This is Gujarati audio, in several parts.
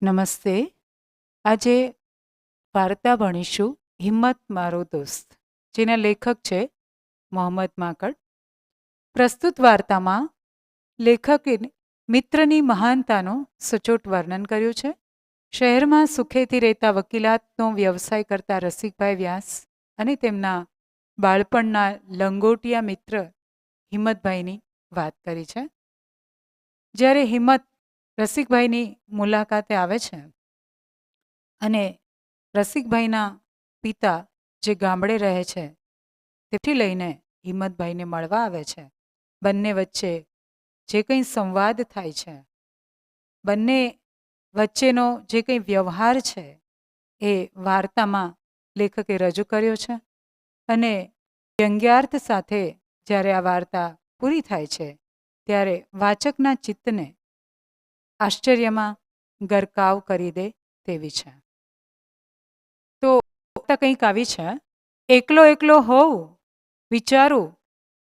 નમસ્તે. આજે વાર્તા ભણીશું હિંમત મારો દોસ્ત, જેના લેખક છે મોહમ્મદ માંકડ. પ્રસ્તુત વાર્તામાં લેખકે મિત્રની મહાનતાનું સચોટ વર્ણન કર્યું છે. શહેરમાં સુખેથી રહેતા વકીલાતનો વ્યવસાય કરતા રસિકભાઈ વ્યાસ અને તેમના બાળપણના લંગોટિયા મિત્ર હિંમતભાઈની વાત કરી છે. જ્યારે હિંમત રસિકભાઈની મુલાકાતે આવે છે અને રસિકભાઈના પિતા જે ગામડે રહે છે તેથી લઈને હિંમતભાઈને મળવા આવે છે. બંને વચ્ચે જે કંઈ સંવાદ થાય છે, બંને વચ્ચેનો જે કંઈ વ્યવહાર છે એ વાર્તામાં લેખકે રજૂ કર્યો છે. અને વ્યંગ્યાર્થ સાથે જ્યારે આ વાર્તા પૂરી થાય છે ત્યારે વાચકના ચિત્તને આશ્ચર્યમાં ગરકાવ કરી દે તેવી છે. તો કંઈક આવી છે. એકલો એકલો હોઉં વિચારું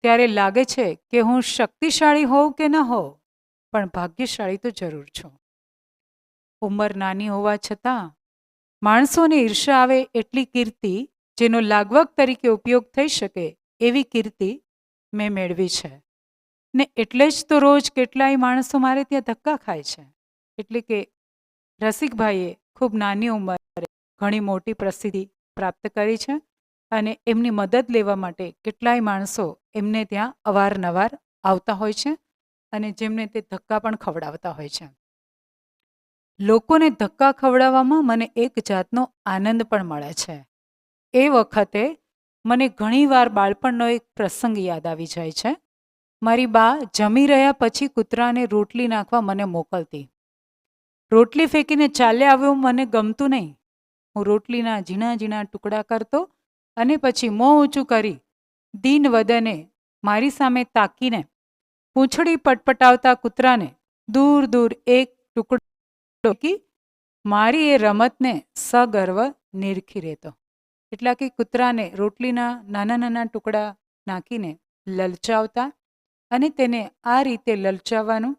ત્યારે લાગે છે કે હું શક્તિશાળી હોઉં કે ન હોઉં, પણ ભાગ્યશાળી તો જરૂર છું. ઉંમર નાની હોવા છતાં માણસોને ઈર્ષા આવે એટલી કીર્તિ, જેનો લાગવગ તરીકે ઉપયોગ થઈ શકે એવી કીર્તિ મેં મેળવી છે. ને એટલે જ તો રોજ કેટલાય માણસો મારે ત્યાં ધક્કા ખાય છે. એટલે કે રસિકભાઈએ ખૂબ નાની ઉંમરે ઘણી મોટી પ્રસિદ્ધિ પ્રાપ્ત કરી છે અને એમની મદદ લેવા માટે કેટલાય માણસો એમને ત્યાં અવારનવાર આવતા હોય છે અને જેમને તે ધક્કા પણ ખવડાવતા હોય છે. લોકોને ધક્કા ખવડાવવામાં મને એક જાતનો આનંદ પણ મળે છે. એ વખતે મને ઘણીવાર બાળપણનો એક પ્રસંગ યાદ આવી જાય છે. મારી બા જમી રહ્યા પછી કૂતરાને રોટલી નાખવા મને મોકલતી. રોટલી ફેંકીને ચાલ્યા આવ્યું મને ગમતું નહીં. હું રોટલીના ઝીણા ઝીણા ટુકડા કરતો અને પછી મોં ઊંચું કરી દીન વદને મારી સામે તાકીને પૂંછડી પટપટાવતા કૂતરાને દૂર દૂર એક ટુકડો મારી એ રમતને સગર્વ નિરખી રહેતો. એટલા કે કૂતરાને રોટલીના નાના નાના ટુકડા નાખીને લલચાવતા અને તેને આ રીતે લલચાવવાનું,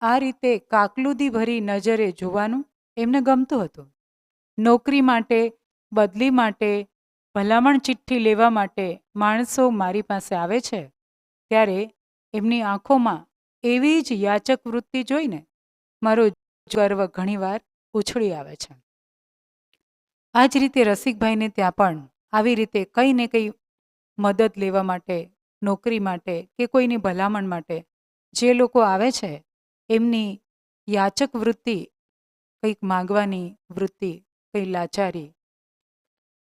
આ રીતે કાકલુદી ભરી નજરે જોવાનું એમને ગમતું હતું. નોકરી માટે, બદલી માટે, ભલામણ ચિઠ્ઠી લેવા માટે માણસો મારી પાસે આવે છે ત્યારે એમની આંખોમાં એવી જ યાચક વૃત્તિ જોઈને મારો ગર્વ ઘણીવાર ઉછળી આવે છે. આ જ રીતે રસિકભાઈને ત્યાં પણ આવી રીતે કંઈ ને કંઈ મદદ લેવા માટે, નોકરી માટે કે કોઈની ભલામણ માટે જે લોકો આવે છે એમની યાચક વૃત્તિ, કંઈક માંગવાની વૃત્તિ, કંઈ લાચારી,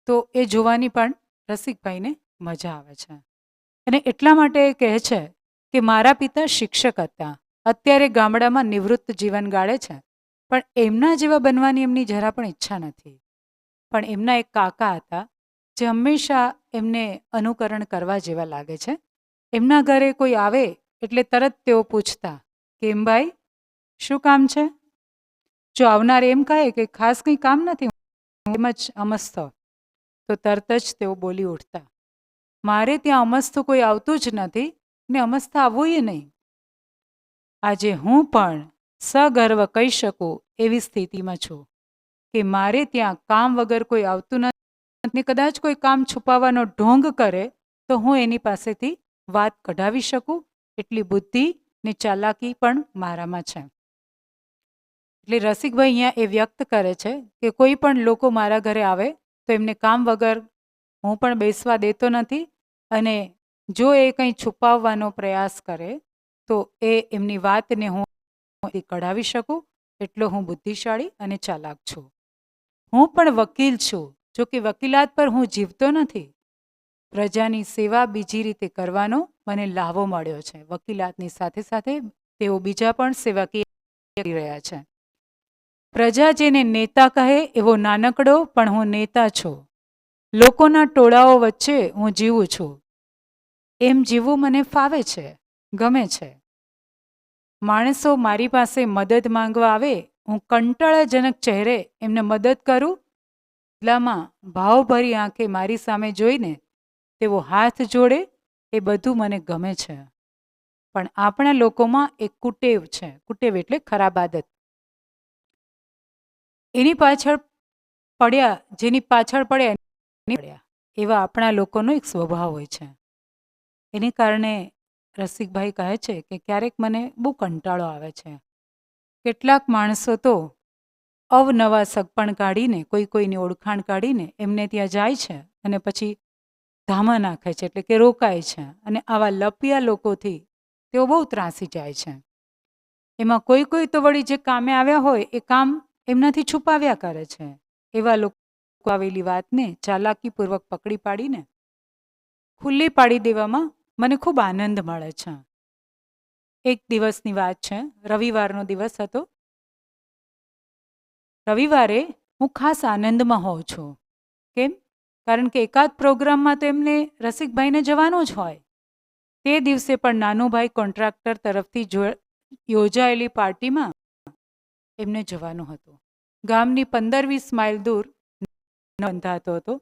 તો એ જોવાની પણ રસિકભાઈને મજા આવે છે. અને એટલા માટે એ કહે છે કે મારા પિતા શિક્ષક હતા, અત્યારે ગામડામાં નિવૃત્ત જીવન ગાળે છે, પણ એમના જેવા બનવાની એમની જરા પણ ઈચ્છા નથી. પણ એમના એક કાકા હતા જે હંમેશા એમને અનુકરણ કરવા જેવા લાગે છે. એમના ઘરે કોઈ આવે એટલે તરત તેઓ પૂછતા, કેમ ભાઈ, શું કામ છે? જો આવનાર એમ કહે કે ખાસ કંઈ કામ નથી, એમ જ અમસ્તો, તો તરત જ તેઓ બોલી ઉઠતા, મારે ત્યાં અમસ્તો કોઈ આવતું જ નથી ને અમસ્તા આવવુંય નહીં. આજે હું પણ સગર્વ કહી શકું એવી સ્થિતિમાં છું કે મારે ત્યાં કામ વગર કોઈ આવતું નથી. કદાચ કોઈ કામ છુપાવવાનો ઢોંગ કરે તો હું એની પાસેથી વાત કઢાવી શકું એટલી બુદ્ધિ ને ચાલાકી પણ મારામાં છે. એટલે રસિકભાઈ અહીંયા એ વ્યક્ત કરે છે કે કોઈ પણ લોકો મારા ઘરે આવે તો એમને કામ વગર હું પણ બેસવા દેતો નથી, અને જો એ કંઈ છુપાવવાનો પ્રયાસ કરે તો એ એમની વાતને હું કઢાવી શકું એટલો હું બુદ્ધિશાળી અને ચાલાક છું. હું પણ વકીલ છું, જો કે વકીલાત પર હું જીવતો નથી. પ્રજાની સેવા બીજી રીતે કરવાનો મને લાવો મળ્યો છે. વકીલાતની સાથે સાથે તેઓ બીજા પણ સેવાકીય કરી રહ્યા છે. પ્રજા જેને નેતા કહે એવો નાનકડો પણ હું નેતા છું. લોકોના ટોળાઓ વચ્ચે હું જીવું છું. એમ જીવવું મને ફાવે છે, ગમે છે. માણસો મારી પાસે મદદ માંગવા આવે, હું કંટાળાજનક ચહેરે એમને મદદ કરું, બદલામાં ભાવભરી આંખે મારી સામે જોઈને તેઓ હાથ જોડે, એ બધું મને ગમે છે. પણ આપણા લોકોમાં એક કુટેવ છે. કુટેવ એટલે ખરાબ આદત. એની પાછળ પડ્યા, જેની પાછળ પડ્યા એની પડ્યા, એવા આપણા લોકોનો એક સ્વભાવ હોય છે. એને કારણે રસિકભાઈ કહે છે કે ક્યારેક મને બહુ કંટાળો આવે છે. કેટલાક માણસો તો અવનવા સગપણ કાઢીને, કોઈની ઓળખાણ કાઢીને એમને ત્યાં જાય છે અને પછી ધામા નાખે છે, એટલે કે રોકાય છે. અને આવા લપિયા લોકોથી તેઓ બહુ ત્રાસી જાય છે. એમાં કોઈ તો વળી જે કામે આવ્યા હોય એ કામ એમનાથી છુપાવ્યા કરે છે. એવા લોકો આવેલી વાતને ચાલાકીપૂર્વક પકડી પાડીને ખુલ્લી પાડી દેવામાં મને ખૂબ આનંદ મળે છે. એક દિવસની વાત છે, રવિવારનો દિવસ હતો. રવિવારે હું ખાસ આનંદમાં હોઉં છું. કેમ? કારણ કે એકાદ પ્રોગ્રામમાં તો એમને રસિકભાઈને જવાનું જ હોય. તે દિવસે પણ નાનુભાઈ કોન્ટ્રાક્ટર તરફથી યોજાયેલી પાર્ટીમાં એમને જવાનું હતું. ગામની 15-20 માઇલ દૂર બંધાતો હતો.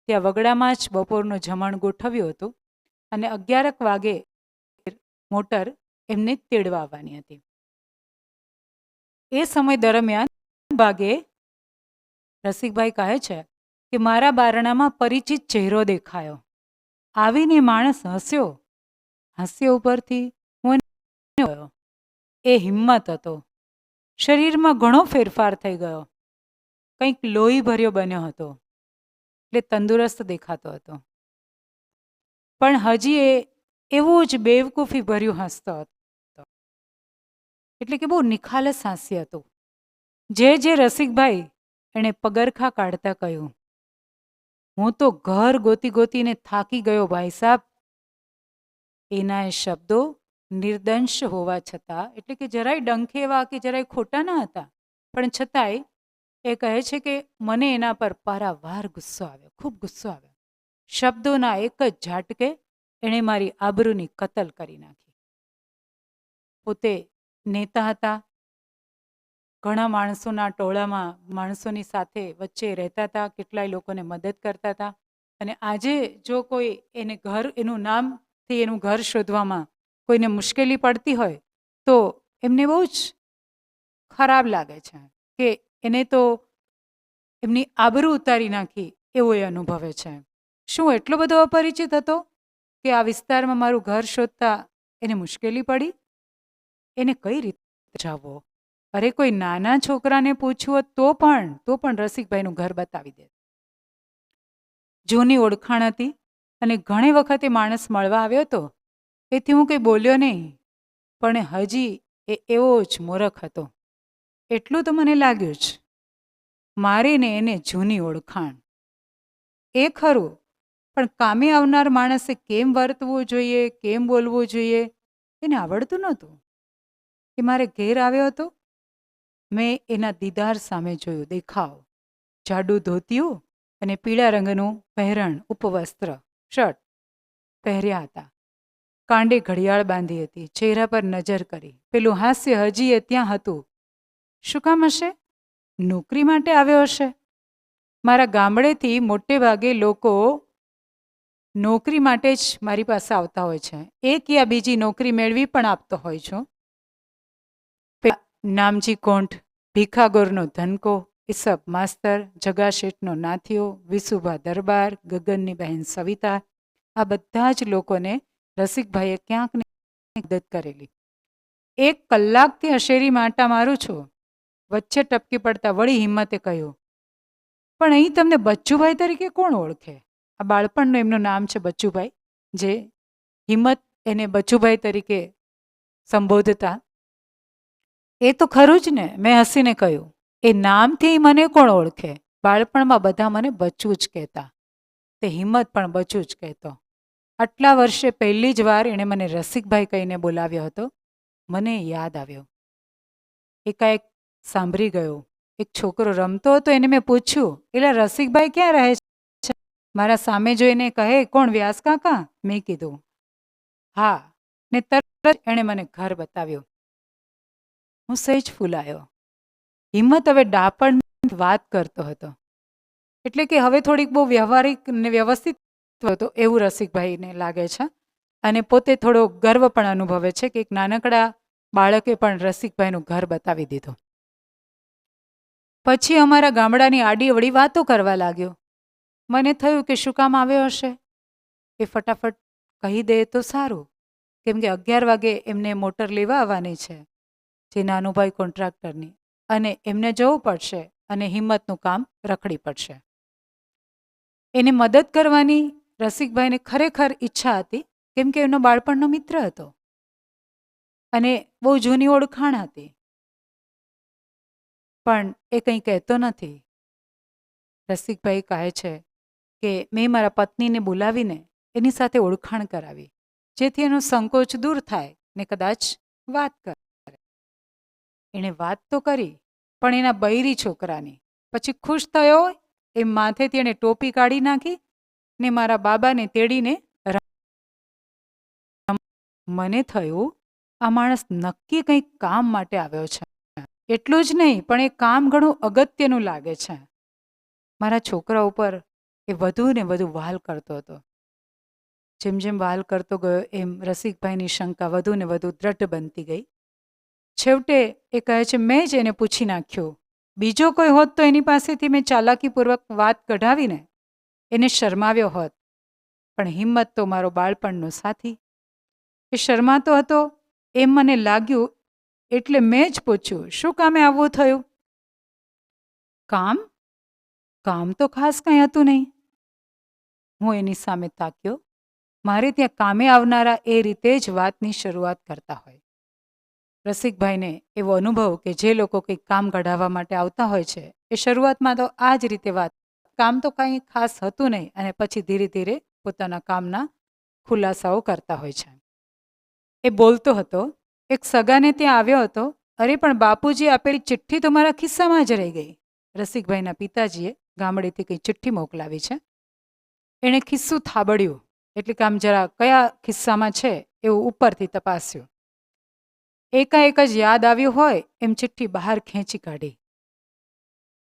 ત્યાં વગડામાં જ બપોરનું જમણ ગોઠવ્યું હતું અને 11 વાગે મોટર એમને તેડવા આવવાની હતી. એ સમય દરમિયાન ભાગે રસિકભાઈ કહે છે કે મારા બારણામાં પરિચિત ચહેરો દેખાયો. આવીને માણસ હસ્યો. હાસ્ય ઉપરથી હું ગયો. એ હિંમત હતો. શરીરમાં ઘણો ફેરફાર થઈ ગયો. કંઈક લોહી ભર્યો બન્યો હતો, એટલે તંદુરસ્ત દેખાતો હતો. પણ હજી એ એવું જ બેવકૂફી ભર્યું હસતો હતો, એટલે કે બહુ નિખાલસ હાસ્ય હતું. જે રસિકભાઈ એણે પગરખા કાઢતા કહ્યું, હું તો ઘર ગોતીને થાકી ગયો ભાઈ સાહેબ. એના એ શબ્દો નિર્દંશ હોવા છતાં, એટલે કે જરાય ડંખેવા કે જરાય ખોટા ન હતા, પણ છતાંય એ કહે છે કે મને એના પર પારાવાર ગુસ્સો આવ્યો, ખૂબ ગુસ્સો આવ્યો. શબ્દોના એક જ ઝાટકે એણે મારી આબરૂની કતલ કરી નાખી. પોતે નેતા હતા, ઘણા માણસોના ટોળામાં માણસોની સાથે વચ્ચે રહેતા હતા, કેટલાય લોકોને મદદ કરતા હતા. અને આજે જો કોઈ એનું નામથી એનું ઘર શોધવામાં કોઈને મુશ્કેલી પડતી હોય તો એમને બહુ જ ખરાબ લાગે છે કે એને તો એમની આબરૂ ઉતારી નાખી એવો એ અનુભવે છે. શું એટલો બધો અપરિચિત હતો કે આ વિસ્તારમાં મારું ઘર શોધતા એને મુશ્કેલી પડી? એને કઈ રીતે જાવો? અરે કોઈ નાના છોકરાને પૂછવું તો પણ રસિકભાઈનું ઘર બતાવી દે. જૂની ઓળખાણ હતી અને ઘણી વખતે માણસ મળવા આવ્યો હતો, એથી હું કંઈ બોલ્યો નહીં. પણ હજી એ એવો જ મૂરખ હતો, એટલું તો મને લાગ્યું જ. મારી ને એને જૂની ઓળખાણ. એ ખરું, પણ કામે આવનાર માણસે કેમ વર્તવું જોઈએ, કેમ બોલવું જોઈએ, એને આવડતું નહોતું. એ મારે ઘેર આવ્યો હતો. મેં એના દીદાર સામે જોયું, દેખાવ. જાડું ધોતિયું અને પીળા રંગનું પહેરણ ઉપવસ્ત્ર શર્ટ પહેર્યા હતા. કાંડે ઘડિયાળ બાંધી હતી. ચહેરા પર નજર કરી. પેલું હાસ્ય હજી એ ત્યાં હતું. શું કામ હશે? નોકરી માટે આવ્યો હશે. મારા ગામડેથી મોટે ભાગે લોકો નોકરી માટે જ મારી પાસે આવતા હોય છે. એક યા બીજી નોકરી મેળવી પણ આપતો હોય છું. નામજી કોંઠ, ભીખાગોરનો ધનકો, ઈસબ માસ્તર, જગા શેઠનો નાથિયો, વિસુભા દરબાર, ગગનની બહેન સવિતા, આ બધા જ લોકોને રસિકભાઈએ ક્યાંક ને મદદ કરેલી. 1 કલાકથી અશેરી માટા મારું છું. વચ્ચે ટપકી પડતા વળી હિંમતે કહ્યું, પણ અહીં તમને બચ્ચુભાઈ તરીકે કોણ ઓળખે? આ બાળપણનું એમનું નામ છે બચ્ચુભાઈ, જે હિંમત એને બચ્ચુભાઈ તરીકે સંબોધતા. એ તો ખરું જ ને, મેં હસીને કહ્યું. એ નામથી મને કોણ ઓળખે? બાળપણમાં બધા મને બચ્ચું જ કહેતા. તે હિંમત પણ બચ્ચું જ કહેતો. આટલા વર્ષે પહેલી જ વાર એણે મને રસિકભાઈ કહીને બોલાવ્યો હતો. મને યાદ આવ્યો. એકાએક સાંભળી ગયો. એક છોકરો રમતો હતો, એને મેં પૂછ્યું, એટલે રસિકભાઈ ક્યાં રહે છે? મારા સામે જોઈને કહે, કોણ, વ્યાસ કાકા? મેં કીધું હા, ને તરત એણે મને ઘર બતાવ્યું. હું સહેજ ફૂલાયો. હિંમત હવે ડાપણ વાત કરતો હતો, એટલે કે હવે થોડીક બહુ વ્યવહારિક ને વ્યવસ્થિત હતો એવું રસિકભાઈને લાગે છે. અને પોતે થોડો ગર્વ પણ અનુભવે છે કે એક નાનકડા બાળકે પણ રસિકભાઈનું ઘર બતાવી દીધું. પછી અમારા ગામડાની આડી અવળી વાતો કરવા લાગ્યો. મને થયું કે શું કામ આવ્યો હશે. એ ફટાફટ કહી દે તો સારું, કેમ કે 11 વાગે એમને મોટર લેવા આવવાની છે, જે નાનુભાઈ કોન્ટ્રાક્ટરની, અને એમને જવું પડશે અને હિંમતનું કામ રખડી પડશે. એને મદદ કરવાની રસિકભાઈને ખરેખર ઈચ્છા હતી, કેમ કે એમનો બાળપણનો મિત્ર હતો અને બહુ જૂની ઓળખાણ હતી. પણ એ કંઈ કહેતો નથી. રસિકભાઈ કહે છે કે મેં મારા પત્નીને બોલાવીને એની સાથે ઓળખાણ કરાવી, જેથી એનો સંકોચ દૂર થાય ને કદાચ વાત કરે. એણે વાત તો કરી, પણ એના બૈરી છોકરાની. પછી ખુશ થયો એમ માથેથી એણે ટોપી કાઢી નાખી ને મારા બાબાને તેડીને મને થયું આ માણસ નક્કી કંઈક કામ માટે આવ્યો છે. એટલું જ નહીં, પણ એ કામ ઘણું અગત્યનું લાગે છે. મારા છોકરા ઉપર એ વધુ ને વધુ વહાલ કરતો હતો. જેમ જેમ વહાલ કરતો ગયો એમ રસિકભાઈની શંકા વધુ ને વધુ દ્રઢ બનતી ગઈ. છેવટે એ કહે છે, મેં જ એને પૂછી નાખ્યું. બીજો કોઈ હોત તો એની પાસેથી મેં ચાલાકીપૂર્વક વાત કઢાવીને એને શરમાવ્યો હોત, પણ હિંમત તો મારો બાળપણનો સાથી. એ શરમાતો હતો એમ મને લાગ્યું, એટલે મેં જ પૂછ્યું, શું કામે આવવું થયું? કામ? કામ તો ખાસ કંઈ હતું નહીં. હું એની સામે તાક્યો. મારે ત્યાં કામે આવનારા એ રીતે જ વાતની શરૂઆત કરતા હોય. રસિકભાઈને એવો અનુભવ કે જે લોકો કંઈક કામ કઢાવવા માટે આવતા હોય છે, એ શરૂઆતમાં તો આ જ રીતે વાત, કામ તો કંઈ ખાસ હતું નહીં, અને પછી ધીરે ધીરે પોતાના કામના ખુલાસાઓ કરતા હોય છે. એ બોલતો હતો, એક સગાને ત્યાં આવ્યો હતો. અરે પણ બાપુજી આપેલી ચિઠ્ઠી તો મારા ખિસ્સામાં જ રહી ગઈ. રસિકભાઈના પિતાજીએ ગામડેથી કંઈ ચિઠ્ઠી મોકલાવી છે. એણે ખિસ્સું થાબડ્યું, એટલે કે આમ જરા કયા ખિસ્સામાં છે એવું ઉપરથી તપાસ્યું. એકાએક જ યાદ આવ્યું હોય એમ ચિઠ્ઠી બહાર ખેંચી કાઢી.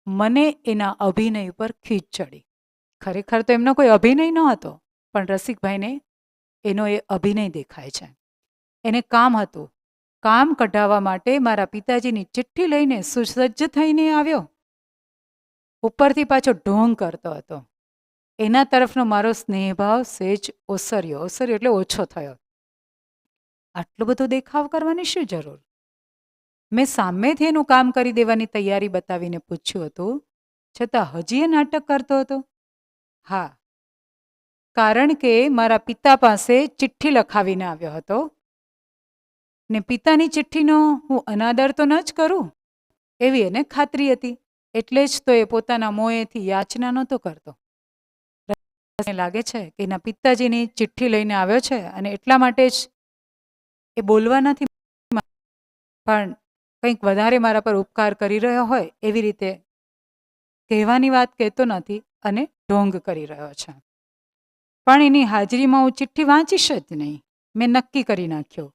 મને એના અભિનય ઉપર ખીજ ચડી. ખરેખર તો એમનો કોઈ અભિનય ન હતો, પણ રસિકભાઈને એનો એ અભિનય દેખાય છે. એને કામ હતું. કામ કઢાવવા માટે મારા પિતાજીની ચિઠ્ઠી લઈને સુસજ્જ થઈને આવ્યો. ઉપરથી પાછો ઢોંગ કરતો હતો. એના તરફનો મારો સ્નેહભાવ સહેજ ઓસર્યો એટલે ઓછો થયો. આટલો બધો દેખાવ કરવાની શું જરૂર? મેં સામેથી એનું કામ કરી દેવાની તૈયારી બતાવીને પૂછ્યું હતું, છતાં હજી એ નાટક કરતો હતો. હા, કારણ કે મારા પિતા પાસે ચિઠ્ઠી લખાવીને આવ્યો હતો, ને પિતાની ચિઠ્ઠીનો હું અનાદર તો ન જ કરું એવી એને ખાતરી હતી. એટલે જ તો એ પોતાના મોંએથી યાચના નહોતો કરતો. લાગે છે કે એના પિતાજીની ચિઠ્ઠી લઈને આવ્યો છે અને એટલા માટે જ એ બોલવા નથી, પણ કંઈક વધારે મારા પર ઉપકાર કરી રહ્યો હોય એવી રીતે કહેવાની વાત કહેતો નથી અને ઢોંગ કરી રહ્યો છે. પણ એની હાજરીમાં હું ચિઠ્ઠી વાંચીશ જ નહીં. મેં નક્કી કરી નાખ્યો,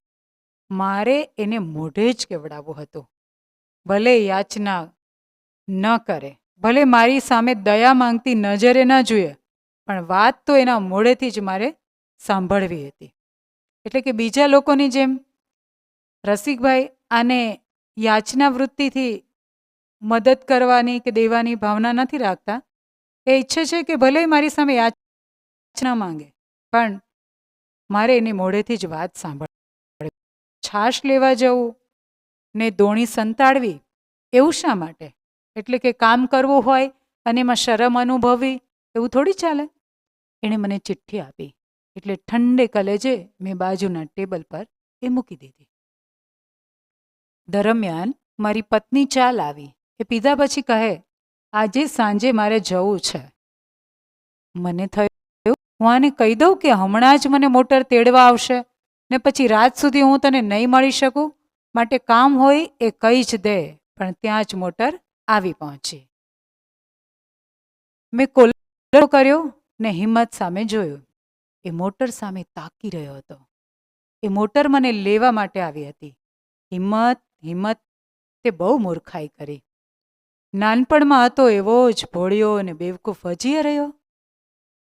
મારે એને મોઢે જ કહેવડાવવું હતું. ભલે યાચના ન કરે, ભલે મારી સામે દયા માંગતી નજરે ન જોઈએ, પણ વાત તો એના મોઢેથી જ મારે સાંભળવી હતી. એટલે કે બીજા લોકોની જેમ રસિકભાઈ આને યાચના વૃત્તિથી મદદ કરવાની કે દેવાની ભાવના નથી રાખતા. એ ઈચ્છે છે કે ભલે મારી સામે યાચના માંગે, પણ મારે એની મોઢેથી જ વાત સાંભળવી. છાશ લેવા જવું ને દોણી સંતાડવી એવું શા માટે? એટલે કે કામ કરવું હોય અને એમાં શરમ અનુભવવી એવું થોડી ચાલે. એણે મને ચિઠ્ઠી આપી એટલે ઠંડે કલેજે મેં બાજુના ટેબલ પર એ મૂકી દીધી. દરમિયાન મારી પત્ની ચા લાવી. એ પીધા પછી કહે, આજે સાંજે મારે જવું છે. મને થયું હું આને કહી દઉં કે હમણાં જ મને મોટર તેડવા આવશે ને પછી રાત સુધી હું તને નહીં મળી શકું, માટે કામ હોય એ કહી જ દે. પણ ત્યાં જ મોટર આવી પહોંચી. મેં કોલર કર્યો ને હિંમત સામે જોયું. એ મોટર સામે તાકી રહ્યો હતો. એ મોટર મને લેવા માટે આવી હતી. હિંમત તે બહુ મૂર્ખાઈ કરી. નાનપણમાં હતો એવો જ ભોળિયો અને બેવકૂફ હજી રહ્યો.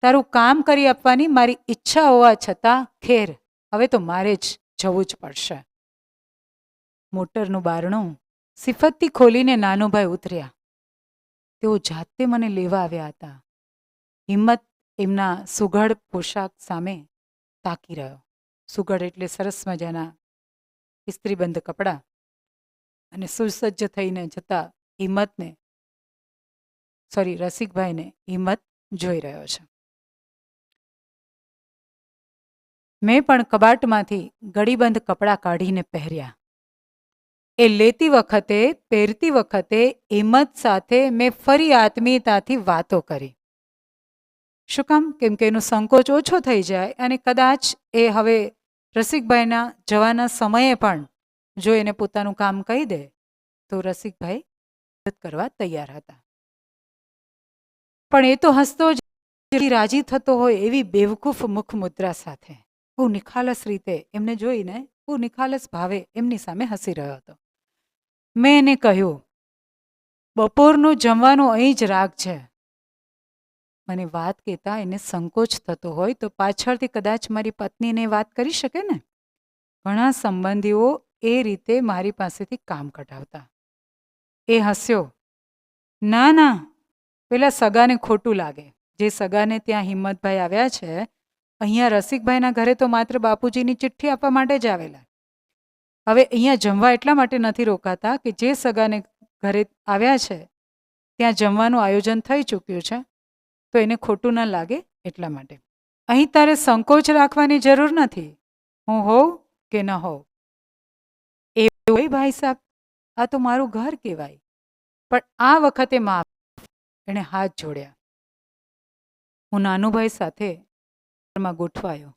તારું કામ કરી આપવાની મારી ઈચ્છા હોવા છતાં ખેર, હવે તો મારે જ જવું જ પડશે. મોટરનું બારણું સિફતથી ખોલીને નાનુભાઈ ઉતર્યા. તેઓ જાતે મને લેવા આવ્યા હતા. હિંમત એમના સુઘડ પોશાક સામે તાકી રહ્યો. સુઘડ એટલે સરસ મજાના ઇસ્ત્રીબંધ કપડાં. અને સુસજ્જ થઈને જતા રસિકભાઈને હિંમત જોઈ રહ્યો છે. મેં પણ કબાટમાંથી ગડીબંધ કપડાં કાઢીને પહેર્યા. એ લેતી વખતે, પહેરતી વખતે હિંમત સાથે મેં ફરી આત્મીયતાથી વાતો કરી. શું કામ? કેમ કે એનો સંકોચ ઓછો થઈ જાય અને કદાચ એ હવે રસિકભાઈના જવાના સમયે પણ જો એને પોતાનું કામ કહી દે તો રસિકભાઈ મદદ કરવા તૈયાર હતા. પણ એ તો હસતો જ રાજી થતો હોય એવી બેવકૂફ મુખ મુદ્રા સાથે બહુ નિખાલસ રીતે એમને જોઈને બહુ નિખાલસ ભાવે એમની સામે હસી રહ્યો હતો. મેં એને કહ્યું, બપોરનું જમવાનું અહીં જ રાખજે. મને વાત કહેતા એને સંકોચ થતો હોય તો પાછળથી કદાચ મારી પત્નીને વાત કરી શકે ને. ઘણા સંબંધીઓ એ રીતે મારી પાસેથી કામ કઢાવતા. એ હસ્યો. ના ના, પેલા સગાને ખોટું લાગે. જે સગાને ત્યાં હિંમતભાઈ આવ્યા છે, અહીંયા રસિકભાઈના ઘરે તો માત્ર બાપુજીની ચિઠ્ઠી આપવા માટે જ આવેલા. હવે અહીંયા જમવા એટલા માટે નથી રોકાતા કે જે સગાને ઘરે આવ્યા છે ત્યાં જમવાનું આયોજન થઈ ચૂક્યું છે, તો એને ખોટું ન લાગે એટલા માટે. અહીં તારે સંકોચ રાખવાની જરૂર નથી. હું હોઉં કે ન હોઉં એ હોય ભાઈ સાહેબ, આ તો મારું ઘર કહેવાય. પણ આ વખતે માફ. એણે હાથ જોડ્યા. હું નાનુભાઈ સાથે ઘરમાં ગોઠવાયો.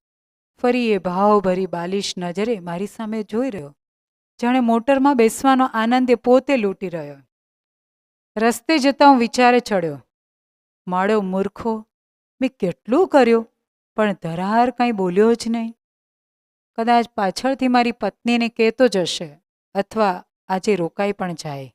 ફરી એ ભાવભરી બાલિશ નજરે મારી સામે જોઈ રહ્યો, જાણે મોટરમાં બેસવાનો આનંદ એ પોતે લૂંટી રહ્યો. રસ્તે જતા હું વિચારે ચડ્યો, માળો મૂર્ખો, મેં કેટલું કર્યું પણ ધરાર કાંઈ બોલ્યો જ નહીં. કદાચ પાછળથી મારી પત્નીને કહેતો જ હશે અથવા આજે રોકાઈ પણ જાય.